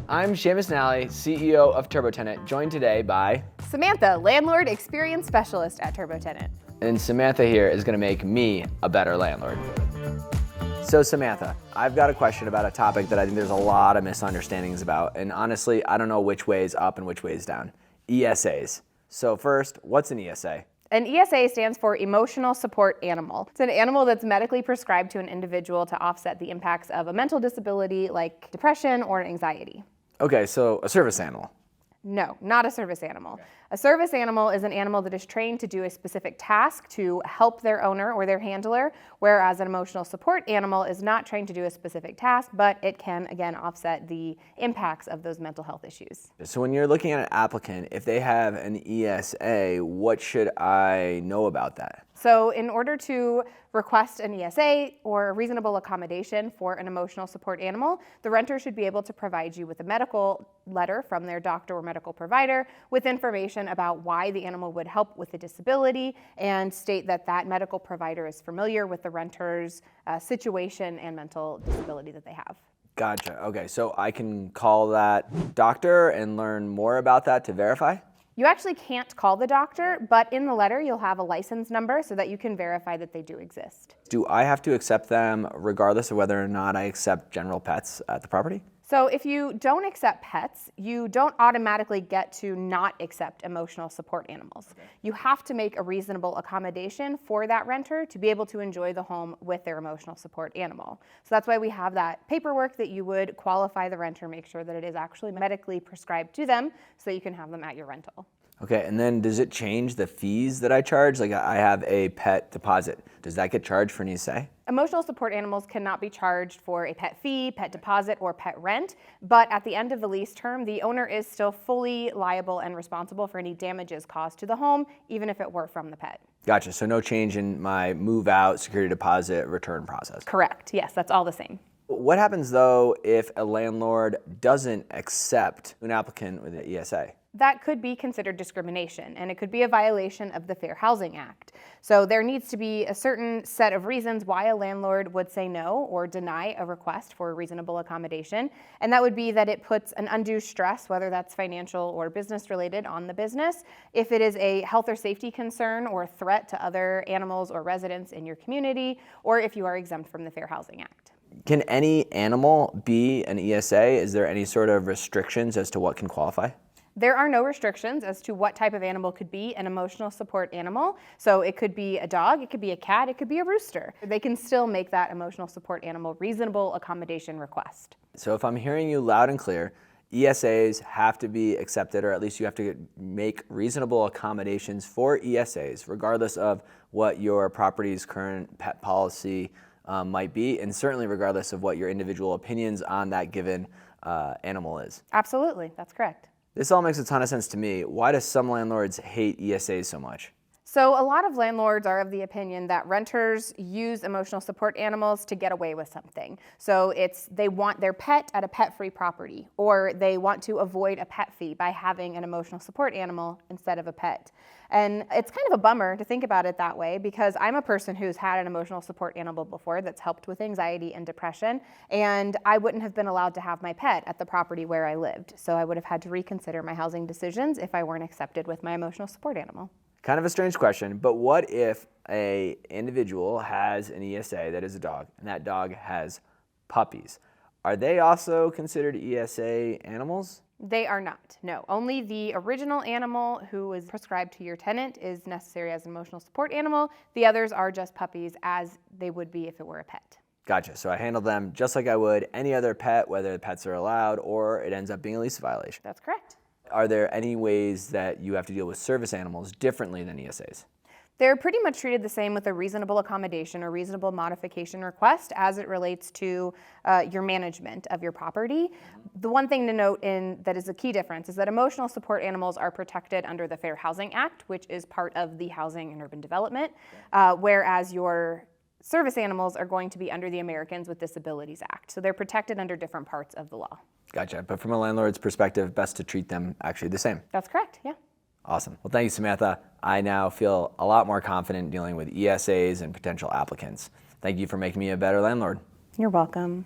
I'm Seamus, CEO of TurboTenant, joined today by Samantha, Landlord Experience Specialist at TurboTenant. And Samantha here is going to make me a better landlord. So Samantha, I've got a question about a topic that I think there's a lot of misunderstandings about, and honestly, I don't know which way is up and which way is down. ESAs. So first, what's an ESA? An ESA stands for Emotional Support Animal. It's an animal that's medically prescribed to an individual to offset the impacts of a mental disability like depression or anxiety. Okay, so a service animal. No, not a service animal. Okay. A service animal is an animal that is trained to do a specific task to help their owner or their handler, whereas an emotional support animal is not trained to do a specific task, but it can, again, offset the impacts of those mental health issues. So when you're looking at an applicant, if they have an ESA, what should I know about that? So in order to request an ESA or a reasonable accommodation for an emotional support animal, the renter should be able to provide you with a medical letter from their doctor or medical provider with information about why the animal would help with the disability and state that that medical provider is familiar with the renter's situation and mental disability that they have. Gotcha. Okay, so I can call that doctor and learn more about that to verify? You actually can't call the doctor, but in the letter you'll have a license number so that you can verify that they do exist. Do I have to accept them regardless of whether or not I accept general pets at the property? So if you don't accept pets, you don't automatically get to not accept emotional support animals. Okay. You have to make a reasonable accommodation for that renter to be able to enjoy the home with their emotional support animal. So that's why we have that paperwork that you would qualify the renter, make sure that it is actually medically prescribed to them so that you can have them at your rental. Okay, and then does it change the fees that I charge? Like I have a pet deposit. Does that get charged for an ESA? Emotional support animals cannot be charged for a pet fee, pet deposit, or pet rent, but at the end of the lease term, the owner is still fully liable and responsible for any damages caused to the home, even if it were from the pet. Gotcha, so no change in my move out, security deposit, return process? Correct, yes, that's all the same. What happens though if a landlord doesn't accept an applicant with an ESA? That could be considered discrimination, and it could be a violation of the Fair Housing Act. So there needs to be a certain set of reasons why a landlord would say no or deny a request for a reasonable accommodation, and that would be that it puts an undue stress, whether that's financial or business related, on the business, if it is a health or safety concern or threat to other animals or residents in your community, or if you are exempt from the Fair Housing Act. Can any animal be an ESA? Is there any sort of restrictions as to what can qualify? There are no restrictions as to what type of animal could be an emotional support animal. So it could be a dog, it could be a cat, it could be a rooster. They can still make that emotional support animal reasonable accommodation request. So if I'm hearing you loud and clear, ESAs have to be accepted, or at least you have to make reasonable accommodations for ESAs, regardless of what your property's current pet policy might be, and certainly regardless of what your individual opinions on that given animal is. Absolutely, that's correct. This all makes a ton of sense to me. Why do some landlords hate ESAs so much? So a lot of landlords are of the opinion that renters use emotional support animals to get away with something. So they want their pet at a pet-free property, or they want to avoid a pet fee by having an emotional support animal instead of a pet. And it's kind of a bummer to think about it that way, because I'm a person who's had an emotional support animal before that's helped with anxiety and depression, and I wouldn't have been allowed to have my pet at the property where I lived. So I would have had to reconsider my housing decisions if I weren't accepted with my emotional support animal. Kind of a strange question, but what if an individual has an ESA that is a dog, and that dog has puppies? Are they also considered ESA animals? They are not, no. Only the original animal who is prescribed to your tenant is necessary as an emotional support animal. The others are just puppies, as they would be if it were a pet. Gotcha, so I handle them just like I would any other pet, whether the pets are allowed or it ends up being a lease violation. That's correct. Are there any ways that you have to deal with service animals differently than ESAs? They're pretty much treated the same with a reasonable accommodation or reasonable modification request as it relates to your management of your property. The one thing to note that is a key difference is that emotional support animals are protected under the Fair Housing Act, which is part of the Housing and Urban Development, whereas your service animals are going to be under the Americans with Disabilities Act. So they're protected under different parts of the law. Gotcha, but from a landlord's perspective, best to treat them actually the same. That's correct, yeah. Awesome. Well, thank you, Samantha. I now feel a lot more confident dealing with ESAs and potential applicants. Thank you for making me a better landlord. You're welcome.